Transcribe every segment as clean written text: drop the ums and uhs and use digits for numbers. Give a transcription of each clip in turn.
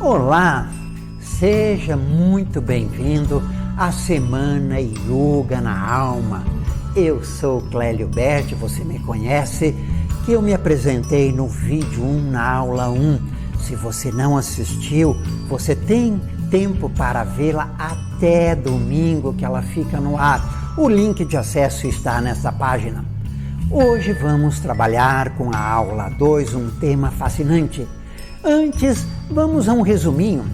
Olá, seja muito bem-vindo à Semana Yoga na Alma. Eu sou Clélio Berti, você me conhece, que eu me apresentei no vídeo 1, na aula 1. Se você não assistiu, você tem tempo para vê-la até domingo, que ela fica no ar. O link de acesso está nessa página. Hoje vamos trabalhar com a aula 2, um tema fascinante. Antes, vamos a um resuminho.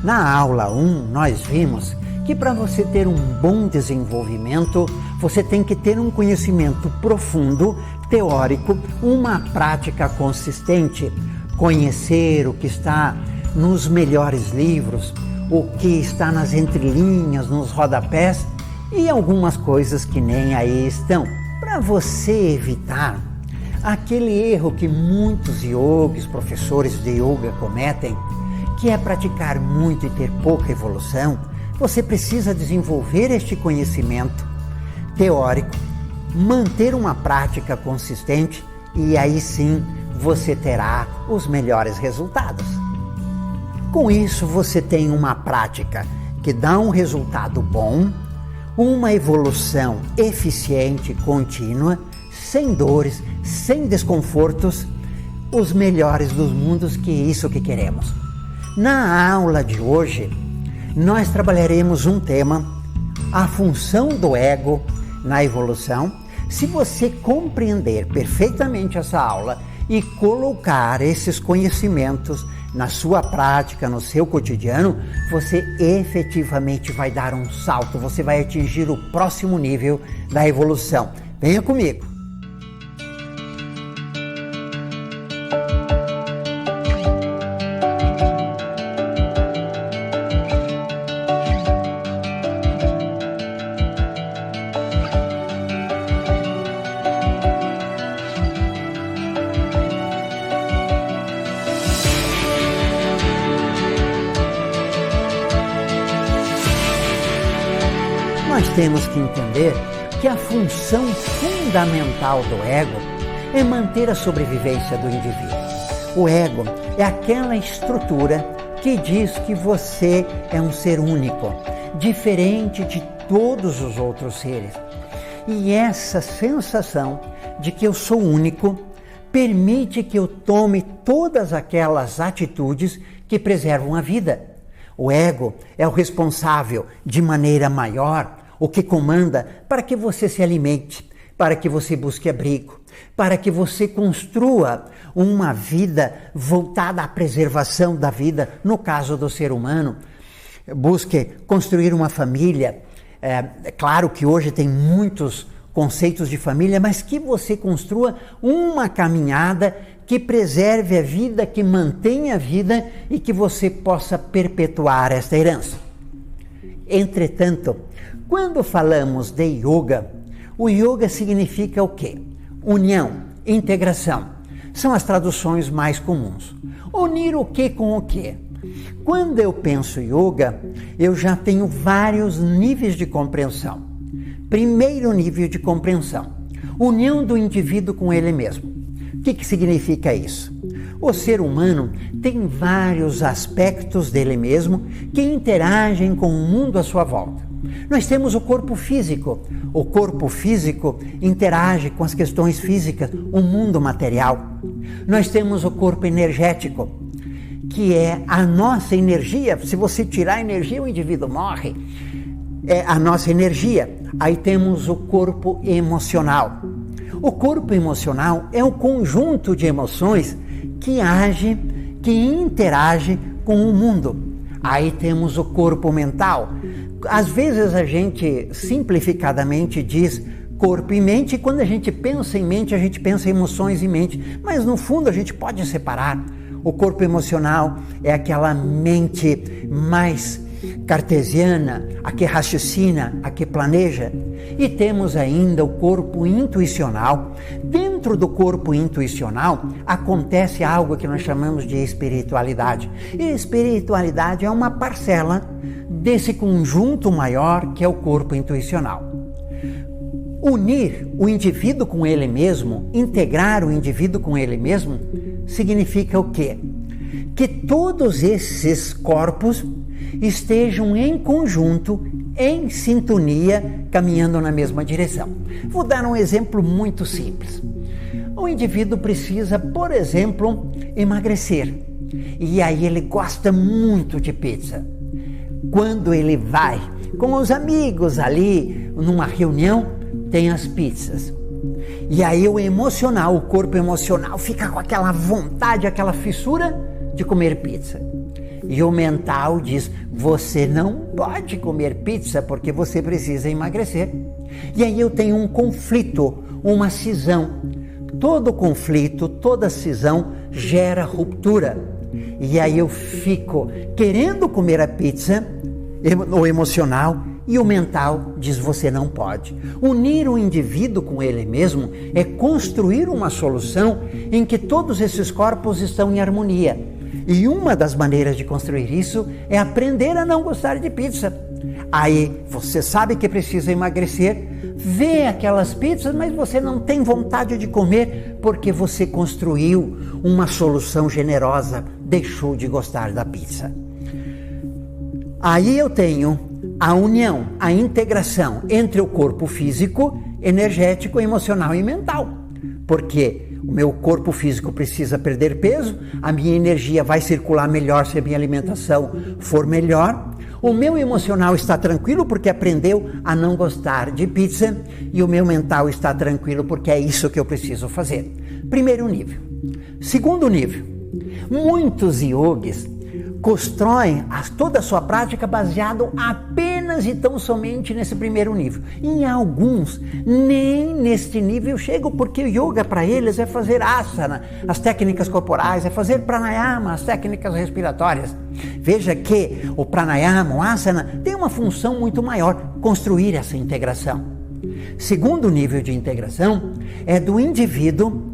Na aula 1, nós vimos que para você ter um bom desenvolvimento, você tem que ter um conhecimento profundo, teórico, uma prática consistente, conhecer o que está nos melhores livros, o que está nas entrelinhas, nos rodapés e algumas coisas que nem aí estão. Para você evitar aquele erro que muitos yogis, professores de yoga cometem, que é praticar muito e ter pouca evolução, você precisa desenvolver este conhecimento teórico, manter uma prática consistente e aí sim você terá os melhores resultados. Com isso você tem uma prática que dá um resultado bom, uma evolução eficiente, contínua, sem dores, sem desconfortos, os melhores dos mundos, que é isso que queremos. Na aula de hoje, nós trabalharemos um tema, a função do ego na evolução. Se você compreender perfeitamente essa aula e colocar esses conhecimentos na sua prática, no seu cotidiano, você efetivamente vai dar um salto, você vai atingir o próximo nível da evolução. Venha comigo! Nós temos que entender que a função fundamental do ego é manter a sobrevivência do indivíduo. O ego é aquela estrutura que diz que você é um ser único, diferente de todos os outros seres. E essa sensação de que eu sou único permite que eu tome todas aquelas atitudes que preservam a vida. O ego é o responsável de maneira maior, o que comanda para que você se alimente, para que você busque abrigo, para que você construa uma vida voltada à preservação da vida, no caso do ser humano, busque construir uma família. É claro que hoje tem muitos conceitos de família, mas que você construa uma caminhada que preserve a vida, que mantenha a vida e que você possa perpetuar esta herança. Entretanto, quando falamos de yoga, o yoga significa o quê? União, integração. São as traduções mais comuns. Unir o que com o que? Quando eu penso yoga, eu já tenho vários níveis de compreensão. Primeiro nível de compreensão, união do indivíduo com ele mesmo. O que significa isso? O ser humano tem vários aspectos dele mesmo que interagem com o mundo à sua volta. Nós temos o corpo físico. O corpo físico interage com as questões físicas, o mundo material. Nós temos o corpo energético, que é a nossa energia. Se você tirar a energia, o indivíduo morre. É a nossa energia. Aí temos o corpo emocional. O corpo emocional é um conjunto de emoções que age, que interage com o mundo. Aí temos o corpo mental. Às vezes a gente simplificadamente diz corpo e mente, e quando a gente pensa em mente, a gente pensa em emoções e mente, mas no fundo a gente pode separar. O corpo emocional é aquela mente mais cartesiana, a que raciocina, a que planeja. E temos ainda o corpo intuicional. Dentro do corpo intuicional acontece algo que nós chamamos de espiritualidade. E espiritualidade é uma parcela desse conjunto maior que é o corpo intuicional. Unir o indivíduo com ele mesmo, integrar o indivíduo com ele mesmo, significa o quê? que todos esses corpos estejam em conjunto, em sintonia, caminhando na mesma direção. Vou dar um exemplo muito simples. O indivíduo precisa, por exemplo, emagrecer. E aí ele gosta muito de pizza. Quando ele vai com os amigos ali, numa reunião, tem as pizzas. E aí o emocional, o corpo emocional fica com aquela vontade, aquela fissura de comer pizza. E o mental diz, você não pode comer pizza porque você precisa emagrecer. E aí eu tenho um conflito, uma cisão. Todo conflito, toda cisão gera ruptura. E aí eu fico querendo comer a pizza, o emocional, e o mental diz, você não pode. Unir o indivíduo com ele mesmo é construir uma solução em que todos esses corpos estão em harmonia. E uma das maneiras de construir isso é aprender a não gostar de pizza. Aí você sabe que precisa emagrecer, vê aquelas pizzas, mas você não tem vontade de comer porque você construiu uma solução generosa, deixou de gostar da pizza. Aí eu tenho a união, a integração entre o corpo físico, energético, emocional e mental. Porque o meu corpo físico precisa perder peso, a minha energia vai circular melhor se a minha alimentação for melhor. O meu emocional está tranquilo porque aprendeu a não gostar de pizza e o meu mental está tranquilo porque é isso que eu preciso fazer. Primeiro nível. Segundo nível, muitos yogis constroem toda a sua prática baseado apenas e tão somente nesse primeiro nível. Em alguns, nem neste nível chegam, porque o yoga para eles é fazer asana, as técnicas corporais, é fazer pranayama, as técnicas respiratórias. Veja que o pranayama, o asana, tem uma função muito maior, construir essa integração. Segundo nível de integração é do indivíduo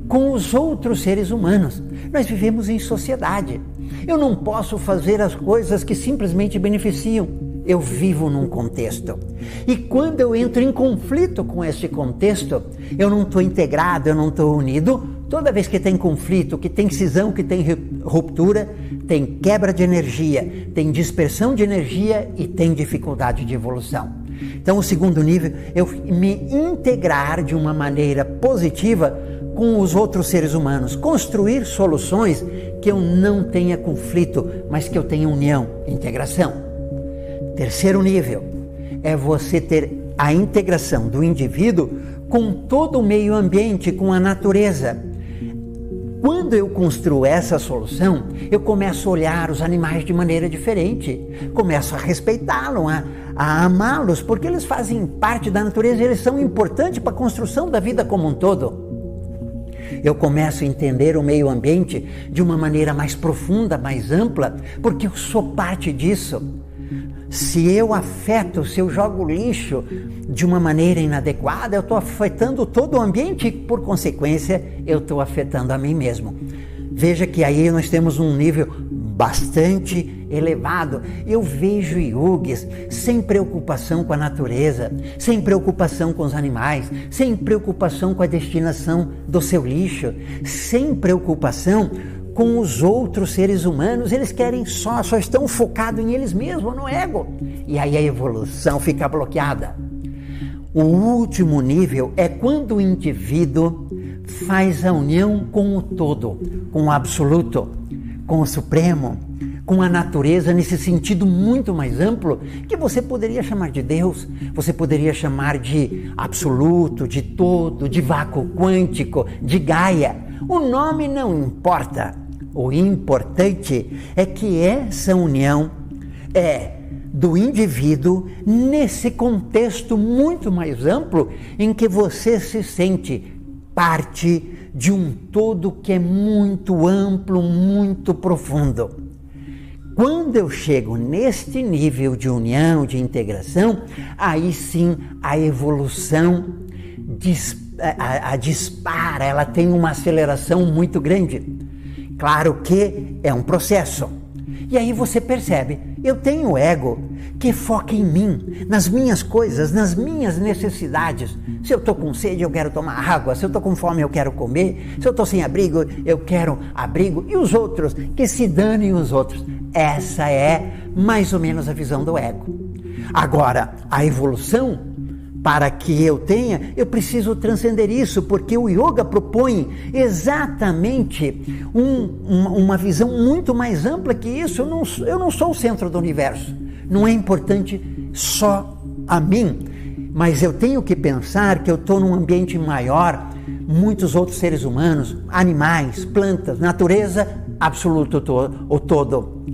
com os outros seres humanos. Nós vivemos em sociedade. Eu não posso fazer as coisas que simplesmente beneficiam. Eu vivo num contexto. E quando eu entro em conflito com esse contexto, eu não estou integrado, eu não estou unido. Toda vez que tem conflito, que tem cisão, que tem ruptura, tem quebra de energia, tem dispersão de energia e tem dificuldade de evolução. Então, o segundo nível, eu me integrar de uma maneira positiva com os outros seres humanos, construir soluções que eu não tenha conflito, mas que eu tenha união, integração. Terceiro nível é você ter a integração do indivíduo com todo o meio ambiente, com a natureza. Quando eu construo essa solução, eu começo a olhar os animais de maneira diferente, começo a respeitá-los, a amá-los, porque eles fazem parte da natureza, eles são importantes para a construção da vida como um todo. Eu começo a entender o meio ambiente de uma maneira mais profunda, mais ampla, porque eu sou parte disso. Se eu afeto, se eu jogo lixo de uma maneira inadequada, eu estou afetando todo o ambiente e, por consequência, eu estou afetando a mim mesmo. Veja que aí nós temos um nível bastante elevado. Eu vejo yogis sem preocupação com a natureza, sem preocupação com os animais, sem preocupação com a destinação do seu lixo, sem preocupação com os outros seres humanos. Eles querem só estão focados em eles mesmos, no ego. E aí a evolução fica bloqueada. O último nível é quando o indivíduo faz a união com o todo, com o absoluto, com o supremo, com a natureza, nesse sentido muito mais amplo, que você poderia chamar de Deus, você poderia chamar de absoluto, de todo, de vácuo quântico, de Gaia. O nome não importa. O importante é que essa união é do indivíduo nesse contexto muito mais amplo em que você se sente parte de um todo que é muito amplo, muito profundo. Quando eu chego neste nível de união, de integração, aí sim a evolução dispara, ela tem uma aceleração muito grande. Claro que é um processo. E aí você percebe, eu tenho ego que foca em mim, nas minhas coisas, nas minhas necessidades. Se eu estou com sede, eu quero tomar água. Se eu estou com fome, eu quero comer. Se eu estou sem abrigo, eu quero abrigo. E os outros, que se danem os outros. Essa é mais ou menos a visão do ego. Agora, a evolução, para que eu tenha, eu preciso transcender isso, porque o yoga propõe exatamente uma visão muito mais ampla que isso. Eu não sou o centro do universo, não é importante só a mim, mas eu tenho que pensar que eu estou num ambiente maior, muitos outros seres humanos, animais, plantas, natureza, absoluto o todo.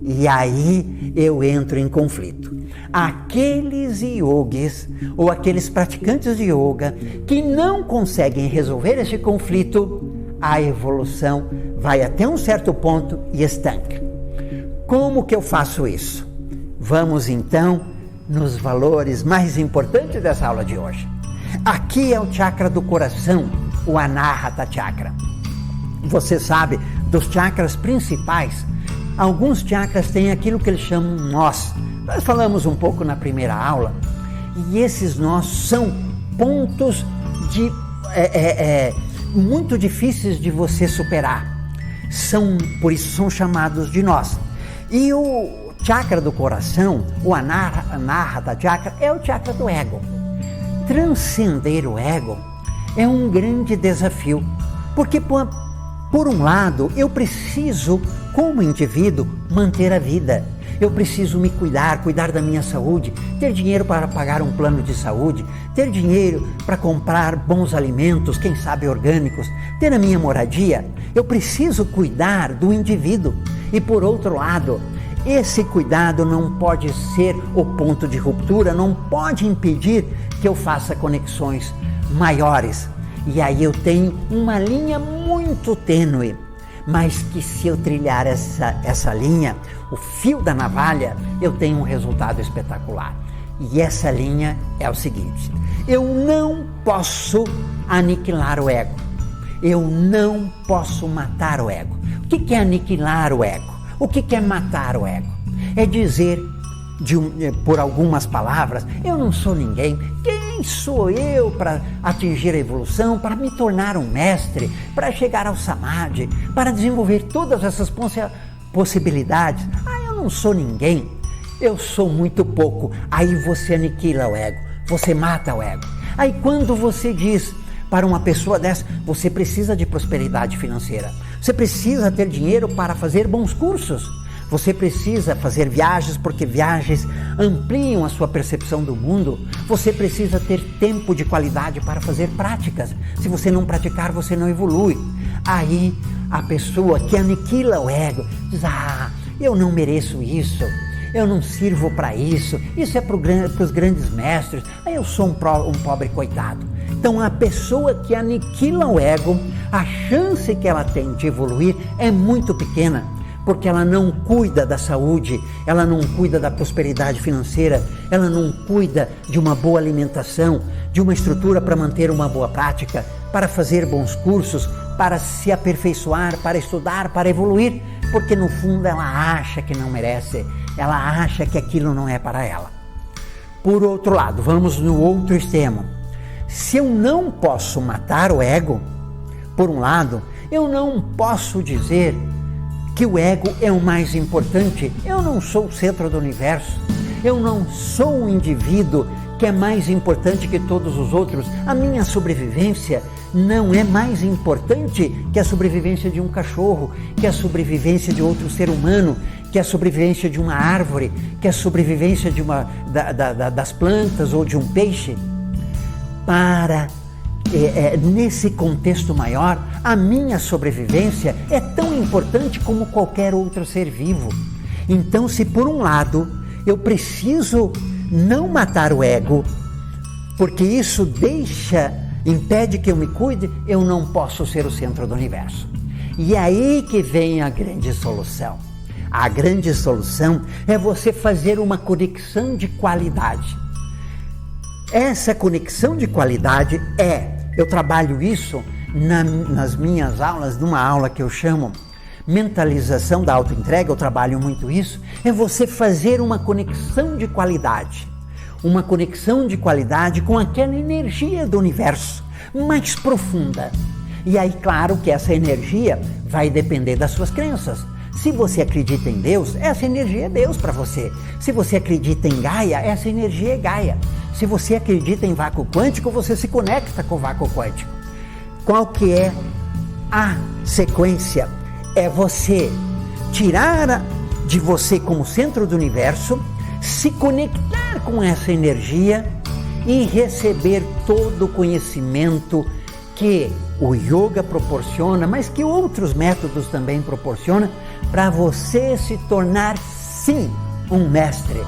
E aí eu entro em conflito. Aqueles yogis ou aqueles praticantes de yoga que não conseguem resolver esse conflito, a evolução vai até um certo ponto e estanca. Como que eu faço isso? Vamos então nos valores mais importantes dessa aula de hoje. Aqui é o chakra do coração, o Anahata Chakra. Você sabe, dos chakras principais, alguns chakras têm aquilo que eles chamam nós. Nós falamos um pouco na primeira aula, e esses nós são pontos muito difíceis de você superar. Por isso são chamados de nós. E o chakra do coração, o Anahata Chakra, é o chakra do ego. Transcender o ego é um grande desafio, porque por um lado eu preciso, como indivíduo, manter a vida. Eu preciso me cuidar da minha saúde, ter dinheiro para pagar um plano de saúde, ter dinheiro para comprar bons alimentos, quem sabe orgânicos, ter a minha moradia. Eu preciso cuidar do indivíduo. E por outro lado, esse cuidado não pode ser o ponto de ruptura, não pode impedir que eu faça conexões maiores. E aí eu tenho uma linha muito tênue, mas que se eu trilhar essa linha, o fio da navalha, eu tenho um resultado espetacular. E essa linha é o seguinte: eu não posso aniquilar o ego, eu não posso matar o ego. O que é aniquilar o ego? O que é matar o ego? É dizer, por algumas palavras, eu não sou ninguém. Quem sou eu para atingir a evolução, para me tornar um mestre, para chegar ao samadhi, para desenvolver todas essas possibilidades? Eu não sou ninguém, eu sou muito pouco. Aí você aniquila o ego, você mata o ego. Aí quando você diz para uma pessoa dessa, você precisa de prosperidade financeira, você precisa ter dinheiro para fazer bons cursos, você precisa fazer viagens, porque viagens ampliam a sua percepção do mundo. Você precisa ter tempo de qualidade para fazer práticas. Se você não praticar, você não evolui. Aí a pessoa que aniquila o ego diz: eu não mereço isso, eu não sirvo para isso é para os grandes mestres, eu sou um pobre coitado. Então a pessoa que aniquila o ego, a chance que ela tem de evoluir é muito pequena, porque ela não cuida da saúde, ela não cuida da prosperidade financeira, ela não cuida de uma boa alimentação, de uma estrutura para manter uma boa prática, para fazer bons cursos, para se aperfeiçoar, para estudar, para evoluir, porque no fundo ela acha que não merece, ela acha que aquilo não é para ela. Por outro lado, vamos no outro extremo. Se eu não posso matar o ego, por um lado, eu não posso dizer que o ego é o mais importante. Eu não sou o centro do universo, eu não sou um indivíduo que é mais importante que todos os outros. A minha sobrevivência não é mais importante que a sobrevivência de um cachorro, que a sobrevivência de outro ser humano, que a sobrevivência de uma árvore, que a sobrevivência de das plantas ou de um peixe. Nesse contexto maior, a minha sobrevivência é tão importante como qualquer outro ser vivo. Então, se por um lado eu preciso não matar o ego, porque isso impede que eu me cuide, eu não posso ser o centro do universo. E aí que vem a grande solução. A grande solução é você fazer uma conexão de qualidade. Essa conexão de qualidade eu trabalho isso nas minhas aulas, numa aula que eu chamo mentalização da autoentrega, eu trabalho muito isso, é você fazer uma conexão de qualidade. Uma conexão de qualidade com aquela energia do universo mais profunda. E aí, claro que essa energia vai depender das suas crenças. Se você acredita em Deus, essa energia é Deus para você. Se você acredita em Gaia, essa energia é Gaia. Se você acredita em vácuo quântico, você se conecta com o vácuo quântico. Qual que é a sequência? É você tirar de você como centro do universo, se conectar com essa energia e receber todo o conhecimento que o yoga proporciona, mas que outros métodos também proporcionam, para você se tornar, sim, um mestre.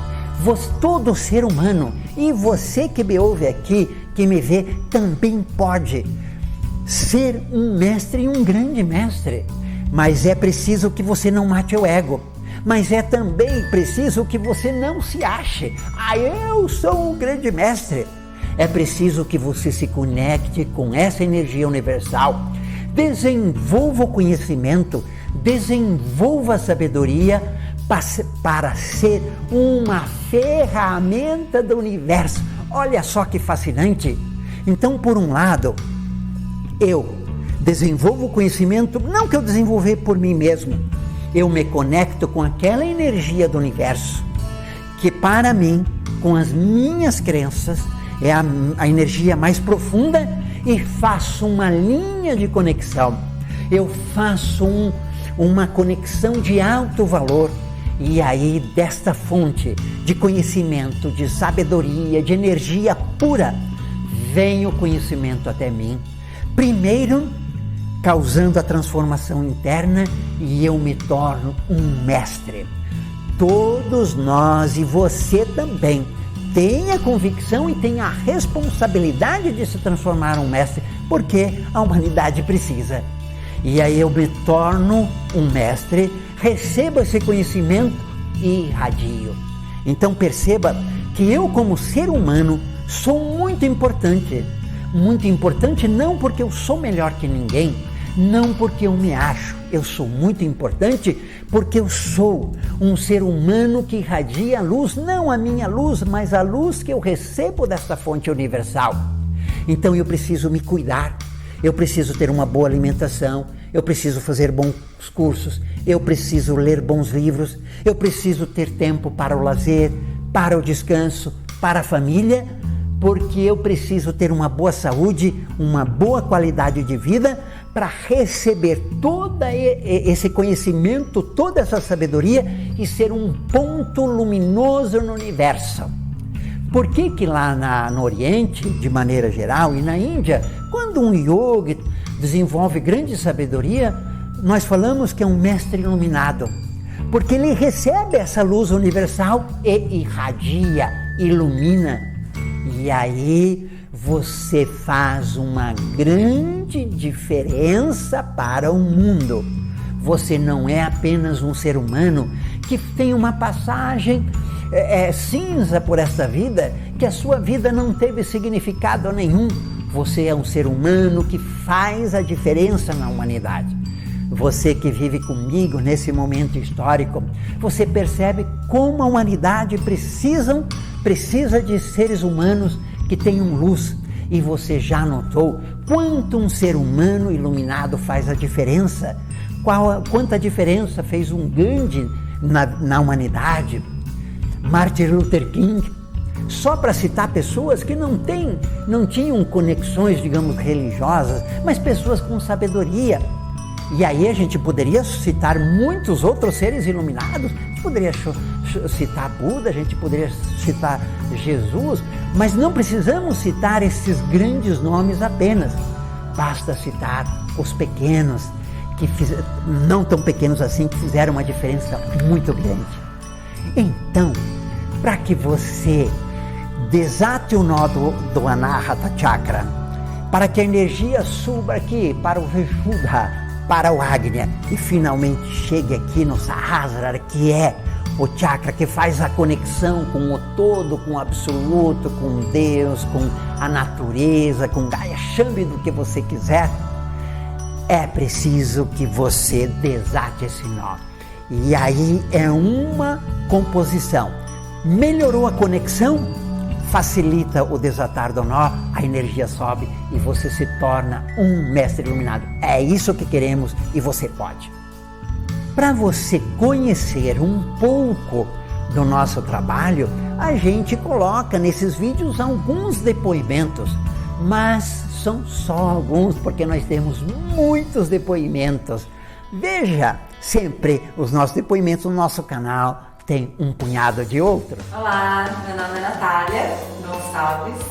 Todo ser humano, e você que me ouve aqui, que me vê, também pode ser um mestre e um grande mestre. Mas é preciso que você não mate o ego. Mas é também preciso que você não se ache, eu sou um grande mestre. É preciso que você se conecte com essa energia universal, desenvolva o conhecimento, desenvolva a sabedoria para ser uma ferramenta do universo. Olha só que fascinante. Então, por um lado, eu desenvolvo o conhecimento, não que eu desenvolver por mim mesmo, eu me conecto com aquela energia do universo, que para mim, com as minhas crenças, é a energia mais profunda, e faço uma linha de conexão. Eu faço uma conexão de alto valor, e aí desta fonte de conhecimento, de sabedoria, de energia pura, vem o conhecimento até mim. Primeiro, causando a transformação interna, e eu me torno um mestre. Todos nós, e você também, tem a convicção e tem a responsabilidade de se transformar um mestre, porque a humanidade precisa. E aí eu me torno um mestre, recebo esse conhecimento e irradio. Então perceba que eu, como ser humano, sou muito importante. Muito importante não porque eu sou melhor que ninguém, não porque eu me acho. Eu sou muito importante porque eu sou um ser humano que irradia a luz, não a minha luz, mas a luz que eu recebo desta fonte universal. Então eu preciso me cuidar, eu preciso ter uma boa alimentação, eu preciso fazer bons cursos, eu preciso ler bons livros, eu preciso ter tempo para o lazer, para o descanso, para a família, porque eu preciso ter uma boa saúde, uma boa qualidade de vida, para receber todo esse conhecimento, toda essa sabedoria e ser um ponto luminoso no universo. Por que lá no Oriente, de maneira geral, e na Índia, quando um yogi desenvolve grande sabedoria, nós falamos que é um mestre iluminado, porque ele recebe essa luz universal e irradia, ilumina, e aí você faz uma grande diferença para o mundo. Você não é apenas um ser humano que tem uma passagem cinza por esta vida, que a sua vida não teve significado nenhum. Você é um ser humano que faz a diferença na humanidade. Você que vive comigo nesse momento histórico, você percebe como a humanidade precisa de seres humanos que tenham luz. E você já notou quanto um ser humano iluminado faz a diferença? Quanta diferença fez um Gandhi na humanidade? Martin Luther King, só para citar pessoas que não tinham conexões, digamos, religiosas, mas pessoas com sabedoria. E aí a gente poderia citar muitos outros seres iluminados, a gente poderia citar Buda, a gente poderia citar Jesus, mas não precisamos citar esses grandes nomes apenas. Basta citar os pequenos, não tão pequenos assim, que fizeram uma diferença muito grande. Então, para que você desate o nó do Anahata Chakra, para que a energia suba aqui para o Vishuddha, para o Agnya, e finalmente chegue aqui no Sahasrara, que é o chakra que faz a conexão com o todo, com o absoluto, com Deus, com a natureza, com Gaia, chame do que você quiser. é preciso que você desate esse nó. E aí é uma composição. Melhorou a conexão, facilita o desatar do nó, a energia sobe e você se torna um mestre iluminado. É isso que queremos e você pode. Para você conhecer um pouco do nosso trabalho, a gente coloca nesses vídeos alguns depoimentos, mas são só alguns, porque nós temos muitos depoimentos. Veja sempre os nossos depoimentos no nosso canal, tem um punhado de outros. Olá, meu nome é Natália Gonçalves,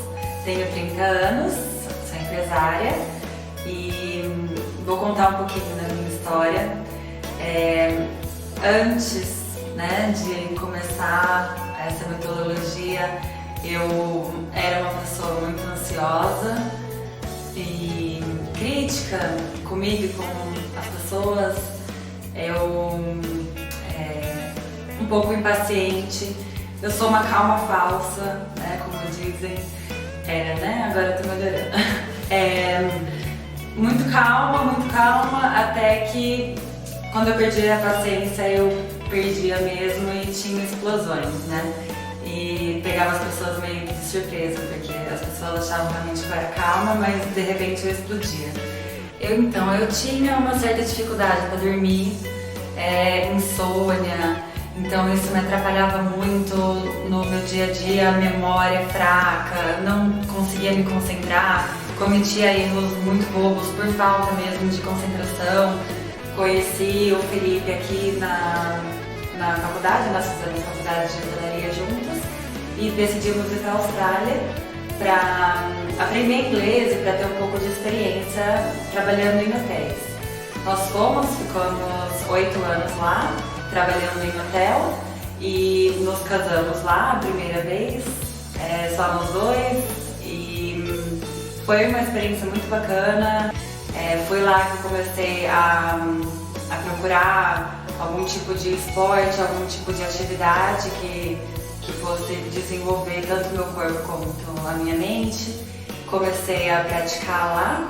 tenho 30 anos, sou empresária e vou contar um pouquinho da minha história. Antes, de começar essa metodologia, eu era uma pessoa muito ansiosa e crítica comigo e com as pessoas. Eu um pouco impaciente, eu sou uma calma falsa, como dizem, agora eu tô melhorando. Muito calma, até que quando eu perdi a paciência, eu perdia mesmo e tinha explosões, E pegava as pessoas meio de surpresa, porque as pessoas achavam realmente que eu era calma, mas de repente eu explodia. Eu tinha uma certa dificuldade para dormir, insônia, então isso me atrapalhava muito no meu dia a dia, memória fraca, não conseguia me concentrar, cometia erros muito bobos por falta mesmo de concentração. Conheci o Felipe aqui na faculdade, nós fizemos faculdade de hotelaria juntos e decidimos ir para a Austrália para aprender inglês e para ter um pouco de experiência trabalhando em hotéis. Nós ficamos 8 anos lá, trabalhando em hotel e nos casamos lá a primeira vez, só nós dois, e foi uma experiência muito bacana. Foi lá que eu comecei a procurar algum tipo de esporte, algum tipo de atividade que fosse desenvolver tanto o meu corpo quanto a minha mente. Comecei a praticar lá,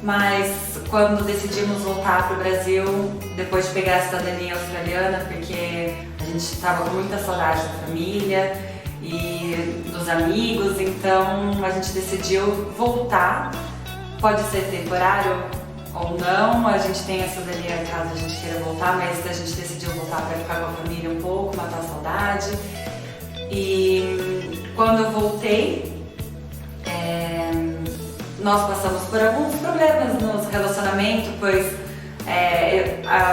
mas quando decidimos voltar para o Brasil, depois de pegar a cidadania australiana, porque a gente estava com muita saudade da família e dos amigos, então a gente decidiu voltar. Pode ser temporário ou não, a gente tem a cidadania caso a gente queira voltar, mas a gente decidiu voltar para ficar com a família um pouco, matar a saudade. E quando eu voltei, nós passamos por alguns problemas no relacionamento, pois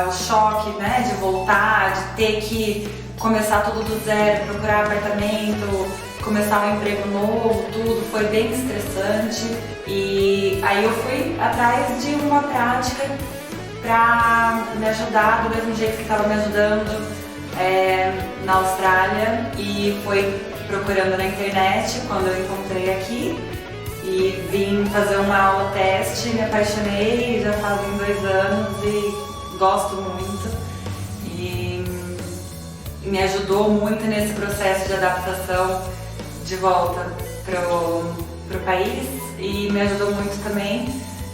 o choque de voltar, de ter que começar tudo do zero, procurar apartamento, começar um emprego novo, tudo foi bem estressante. E aí eu fui atrás de uma prática para me ajudar do mesmo jeito que estava me ajudando na Austrália, e foi procurando na internet quando eu encontrei aqui e vim fazer uma aula teste, me apaixonei, já fazem 2 anos e gosto muito e me ajudou muito nesse processo de adaptação de volta pro país, e me ajudou muito também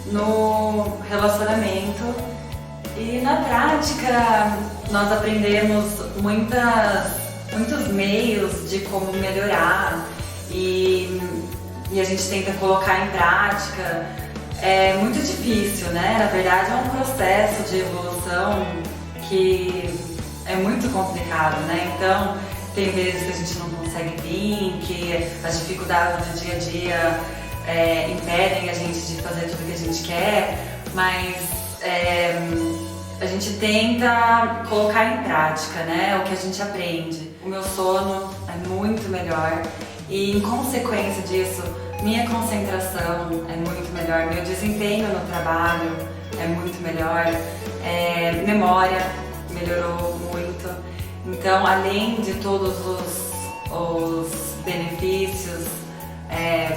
no relacionamento. E na prática nós aprendemos muitos meios de como melhorar e a gente tenta colocar em prática. É muito difícil, Na verdade é um processo de evolução que é muito complicado, Então tem vezes que a gente não consegue vir, que as dificuldades do dia a dia impedem a gente de fazer tudo que a gente quer, mas a gente tenta colocar em prática, o que a gente aprende. O meu sono é muito melhor e, em consequência disso, minha concentração é muito melhor, meu desempenho no trabalho é muito melhor, memória melhorou muito. Então, além de todos os benefícios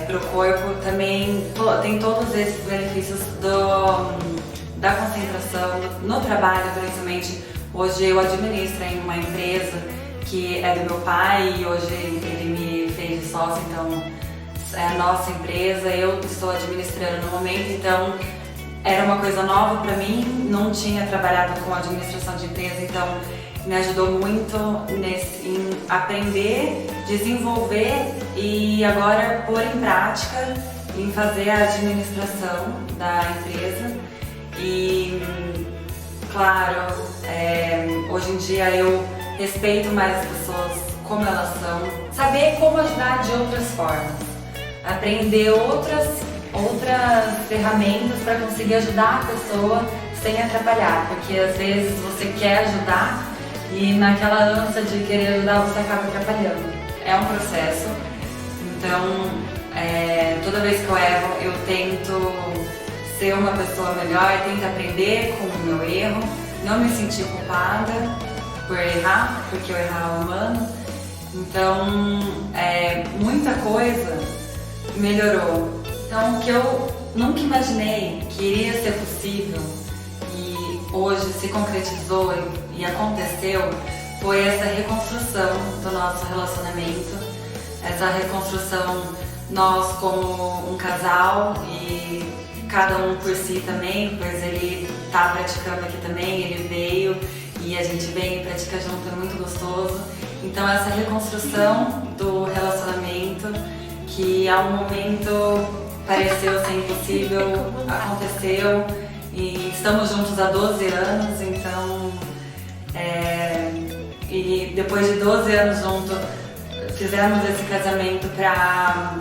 para o corpo, também tem todos esses benefícios da concentração, no trabalho principalmente. Hoje eu administro em uma empresa que é do meu pai e hoje ele me fez de sócio, então é a nossa empresa, eu estou administrando no momento, então era uma coisa nova para mim, não tinha trabalhado com administração de empresa, então me ajudou muito em aprender, desenvolver e agora pôr em prática, em fazer a administração da empresa. E claro, hoje em dia eu respeito mais as pessoas como elas são, saber como ajudar de outras formas, aprender outras ferramentas para conseguir ajudar a pessoa sem atrapalhar, porque às vezes você quer ajudar e naquela ânsia de querer ajudar você acaba atrapalhando. É um processo, então toda vez que eu erro eu tento ser uma pessoa melhor, tento aprender com o meu erro, não me sentir culpada por errar, porque o errar é humano. Então muita coisa melhorou. Então o que eu nunca imaginei que iria ser possível e hoje se concretizou e aconteceu foi essa reconstrução do nosso relacionamento, essa reconstrução nós como um casal e cada um por si também, pois ele está praticando aqui também, ele veio e a gente vem e pratica junto, é muito gostoso. Então essa reconstrução do relacionamento que a um momento pareceu ser impossível, aconteceu e estamos juntos há 12 anos, então e depois de 12 anos juntos fizemos esse casamento para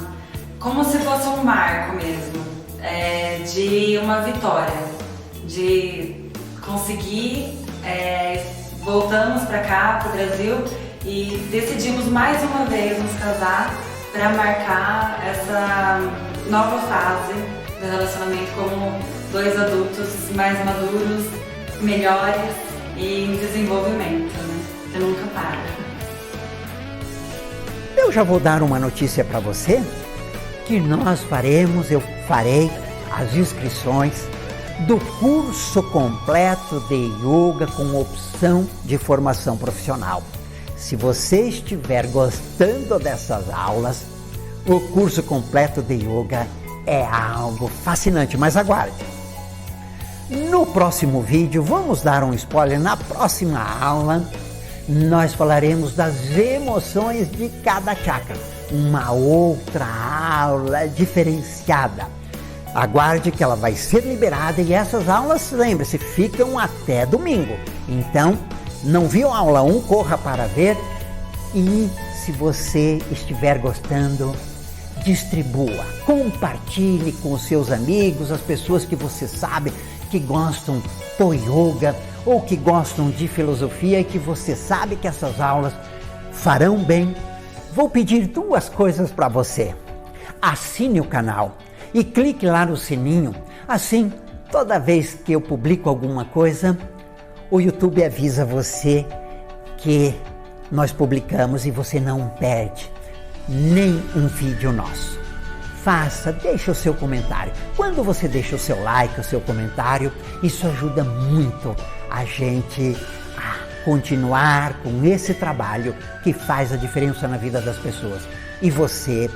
como se fosse um marco mesmo, de uma vitória, de conseguir, voltamos para cá, para o Brasil e decidimos mais uma vez nos casar para marcar essa nova fase do relacionamento como dois adultos mais maduros, melhores e em desenvolvimento, né? Você nunca para. Eu já vou dar uma notícia para você, que eu farei as inscrições do curso completo de yoga com opção de formação profissional. Se você estiver gostando dessas aulas, o curso completo de yoga é algo fascinante, mas aguarde. No próximo vídeo, vamos dar um spoiler, na próxima aula, nós falaremos das emoções de cada chakra, uma outra aula diferenciada. Aguarde que ela vai ser liberada e essas aulas, lembre-se, ficam até domingo. Então, não viu a aula 1, corra para ver e se você estiver gostando, distribua, compartilhe com os seus amigos, as pessoas que você sabe que gostam do yoga ou que gostam de filosofia e que você sabe que essas aulas farão bem. Vou pedir 2 coisas para você. Assine o canal e clique lá no sininho, assim toda vez que eu publico alguma coisa, o YouTube avisa você que nós publicamos e você não perde nem um vídeo nosso. Deixa o seu comentário. Quando você deixa o seu like, o seu comentário, isso ajuda muito a gente a continuar com esse trabalho que faz a diferença na vida das pessoas. E você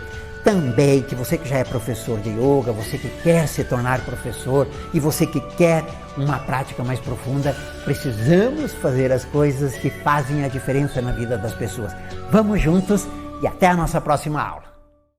também, você que já é professor de yoga, você que quer se tornar professor e você que quer uma prática mais profunda, precisamos fazer as coisas que fazem a diferença na vida das pessoas. Vamos juntos e até a nossa próxima aula.